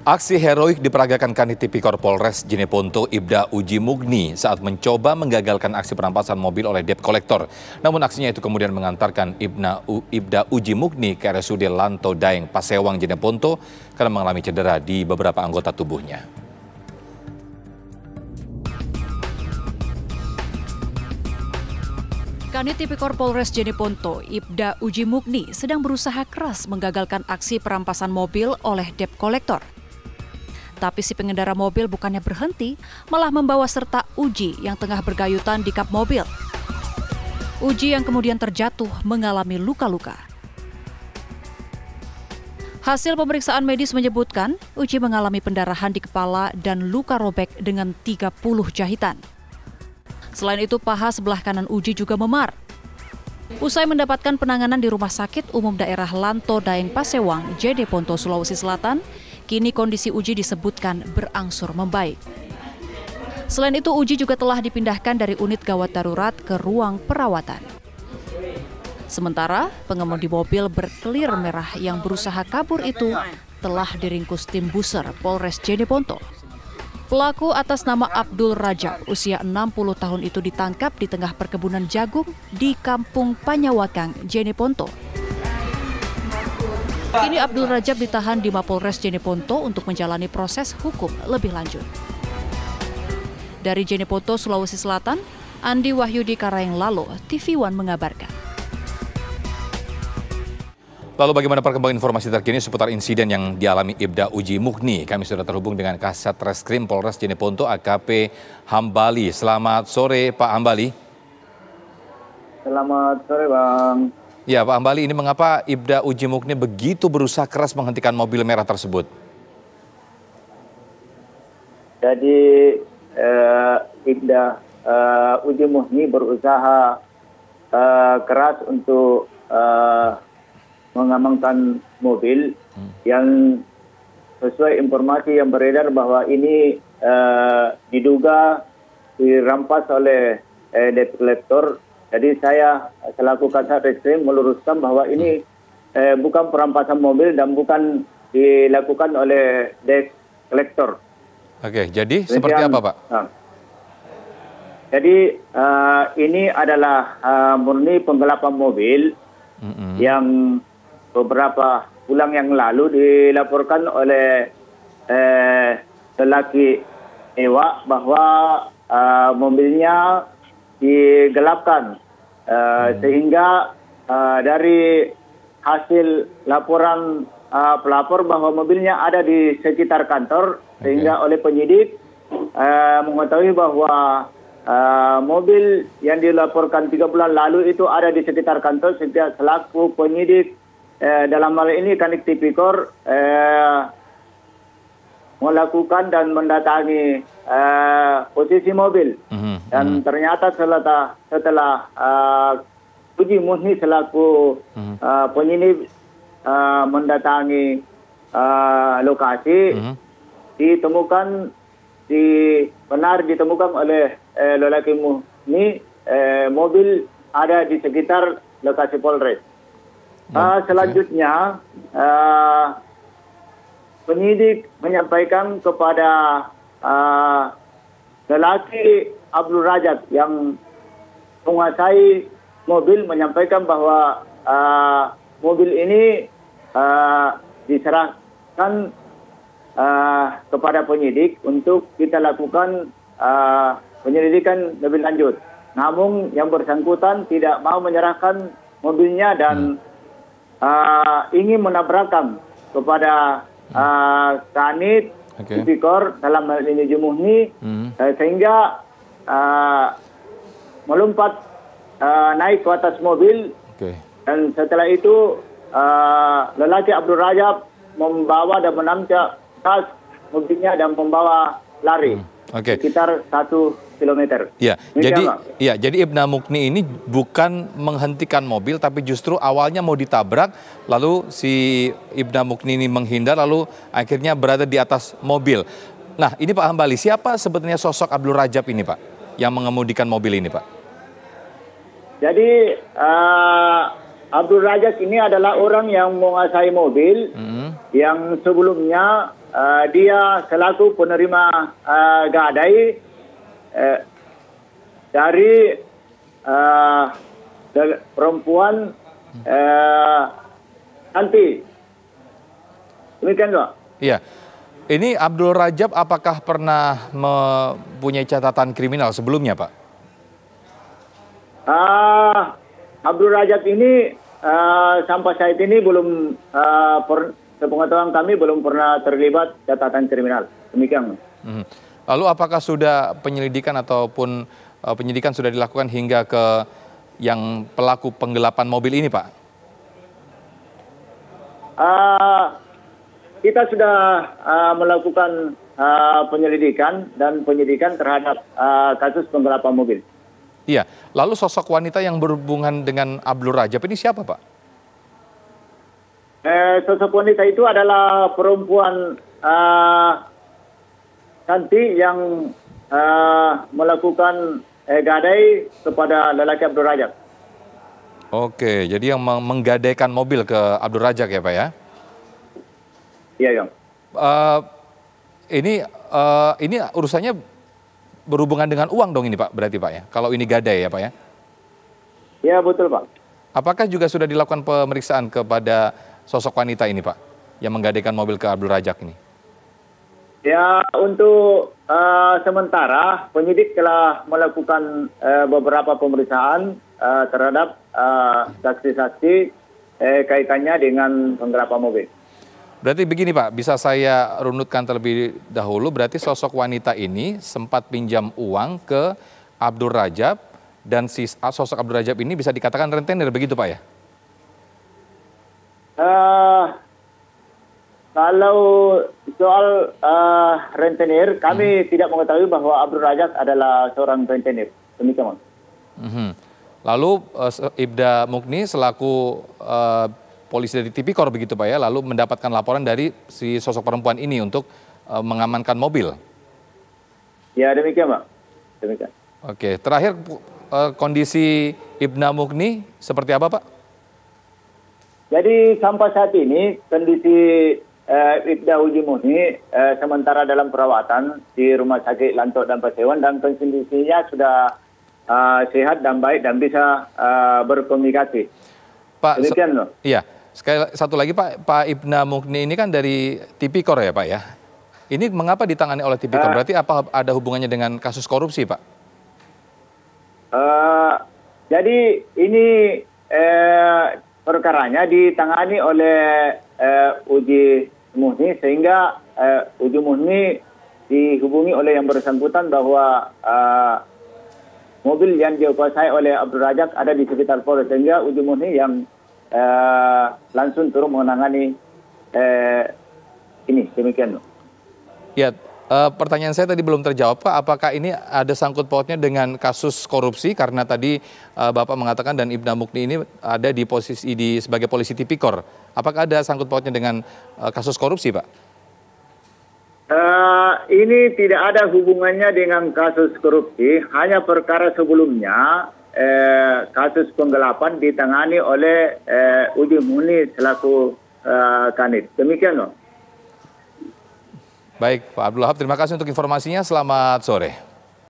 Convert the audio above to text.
Aksi heroik diperagakan Kanit Tipikor Polres Jeneponto Ibda Uji Mugni saat mencoba menggagalkan aksi perampasan mobil oleh debt collector. Namun aksinya itu kemudian mengantarkan Ibda Uji Mugni ke RSUD Lanto Daeng Pasewang Jeneponto karena mengalami cedera di beberapa anggota tubuhnya. Kanit Tipikor Polres Jeneponto Ibda Uji Mugni sedang berusaha keras menggagalkan aksi perampasan mobil oleh debt collector. Tapi si pengendara mobil bukannya berhenti, malah membawa serta Uji yang tengah bergayutan di kap mobil. Uji yang kemudian terjatuh mengalami luka-luka. Hasil pemeriksaan medis menyebutkan Uji mengalami pendarahan di kepala dan luka robek dengan 30 jahitan. Selain itu, paha sebelah kanan Uji juga memar. Usai mendapatkan penanganan di Rumah Sakit Umum Daerah Lanto Daeng Pasewang, Jeneponto, Sulawesi Selatan, kini kondisi Uji disebutkan berangsur membaik. Selain itu, Uji juga telah dipindahkan dari unit gawat darurat ke ruang perawatan. Sementara, pengemudi mobil berkelir merah yang berusaha kabur itu telah diringkus tim buser Polres Jeneponto. Pelaku atas nama Abdul Rajab, usia 60 tahun itu ditangkap di tengah perkebunan jagung di Kampung Panyawakang, Jeneponto. Kini Abdul Rajab ditahan di Mapolres Jeneponto untuk menjalani proses hukum lebih lanjut. Dari Jeneponto, Sulawesi Selatan, Andi Wahyudi Karaenglalo, TV One mengabarkan. Lalu bagaimana perkembangan informasi terkini seputar insiden yang dialami Ibda Uji Mugni? Kami sudah terhubung dengan Kasat Reskrim Polres Jeneponto AKP Hambali. Selamat sore Pak Hambali. Selamat sore Bang. Ya Pak Hambali, ini mengapa Ibda Uji Mugni begitu berusaha keras menghentikan mobil merah tersebut? Jadi Ibda Uji Mugni berusaha keras untuk mengamankan mobil yang sesuai informasi yang beredar bahwa ini diduga dirampas oleh debt collector. Jadi saya selaku Kasat Reskrim meluruskan bahwa ini bukan perampasan mobil dan bukan dilakukan oleh debt collector. Oke, jadi seperti apa Pak? Jadi ini adalah murni penggelapan mobil yang beberapa bulan yang lalu dilaporkan oleh lelaki Ewa bahwa mobilnya digelapkan sehingga dari hasil laporan pelapor bahwa mobilnya ada di sekitar kantor sehingga oleh penyidik mengetahui bahwa mobil yang dilaporkan 3 bulan lalu itu ada di sekitar kantor sehingga selaku penyidik dalam hal ini Kanit Tipikor melakukan dan mendatangi posisi mobil dan ternyata setelah Uji Mugni selaku penyidik mendatangi lokasi ditemukan benar ditemukan oleh lelaki Mugni mobil ada di sekitar lokasi Polres. Selanjutnya penyidik menyampaikan kepada lelaki Abdul Rajab yang menguasai mobil menyampaikan bahwa mobil ini diserahkan kepada penyidik untuk kita lakukan penyelidikan lebih lanjut. Namun yang bersangkutan tidak mau menyerahkan mobilnya dan ingin menabrakkan kepada Kanit Tipikor dalam hal ini Uji Mugni sehingga melompat naik ke atas mobil dan setelah itu lelaki Abdul Rajab membawa dan menamcap tas mobilnya dan membawa lari sekitar 1 kilometer. Ya, jadi Ibda Mugni ini bukan menghentikan mobil, tapi justru awalnya mau ditabrak, lalu si Ibda Mugni ini menghindar, lalu akhirnya berada di atas mobil. Nah, ini Pak Hambali, siapa sebetulnya sosok Abdul Rajab ini Pak, yang mengemudikan mobil ini Pak? Jadi Abdul Rajab ini adalah orang yang menguasai mobil yang sebelumnya dia selaku penerima gadai dari perempuan nanti. Demikian, Pak. Iya. Ini Abdul Rajab apakah pernah mempunyai catatan kriminal sebelumnya, Pak? Abdul Rajab ini sampai saat ini belum, sepengetahuan kami belum pernah terlibat catatan kriminal. Demikian. Lalu apakah sudah penyelidikan ataupun penyidikan sudah dilakukan hingga ke yang pelaku penggelapan mobil ini, Pak? Kita sudah melakukan penyelidikan dan penyidikan terhadap kasus penggelapan mobil. Iya, lalu sosok wanita yang berhubungan dengan Abdul Rajab ini siapa, Pak? Sosok wanita itu adalah perempuan cantik yang melakukan gadai kepada lelaki Abdul Rajab. Oke, jadi yang menggadaikan mobil ke Abdul Rajab ya, Pak ya? Iya, Yong. Ini urusannya berhubungan dengan uang dong ini, Pak, berarti, Pak ya? Kalau ini gadai ya, Pak ya? Ya, betul, Pak. Apakah juga sudah dilakukan pemeriksaan kepada sosok wanita ini, Pak, yang menggadaikan mobil ke Abdul Rajab ini? Ya, untuk sementara penyidik telah melakukan beberapa pemeriksaan terhadap saksi-saksi kaitannya dengan penggelapan mobil. Berarti begini, Pak, bisa saya runutkan terlebih dahulu, berarti sosok wanita ini sempat pinjam uang ke Abdul Rajab dan si sosok Abdul Rajab ini bisa dikatakan rentenir, begitu, Pak ya? Kalau soal rentenir, kami tidak mengetahui bahwa Abdul Rajab adalah seorang rentenir. Demikian. Lalu Ibda Mugni selaku polisi dari Tipikor begitu, Pak ya, lalu mendapatkan laporan dari si sosok perempuan ini untuk mengamankan mobil. Ya, demikian, Pak. Demikian. Oke, terakhir kondisi Ibda Mugni seperti apa, Pak? Jadi sampai saat ini kondisi Ibda Uji Mugni sementara dalam perawatan di Rumah Sakit Lantok dan Pasewan dan kondisinya sudah sehat dan baik dan bisa berkomunikasi. Pak, demikian loh. Iya. Satu lagi, Pak Ibda Mugni ini kan dari Tipikor ya, Pak ya? Ini mengapa ditangani oleh Tipikor? Berarti apa ada hubungannya dengan kasus korupsi, Pak? Jadi ini perkaranya ditangani oleh Uji Mugni sehingga Uji Mugni dihubungi oleh yang bersangkutan bahwa mobil yang dikuasai oleh Abdul Rajab ada di sekitar Polres, sehingga Uji Mugni yang langsung turun menangani ini. Demikian. Ya, pertanyaan saya tadi belum terjawab, Pak. Apakah ini ada sangkut pautnya dengan kasus korupsi? Karena tadi Bapak mengatakan dan Ibda Mugni ini ada di posisi sebagai polisi Tipikor. Apakah ada sangkut pautnya dengan kasus korupsi, Pak? Ini tidak ada hubungannya dengan kasus korupsi. Hanya perkara sebelumnya kasus penggelapan ditangani oleh Uji Mugni selaku Kanit. Demikian loh. Baik, Pak Abdul Wahab, terima kasih untuk informasinya. Selamat sore.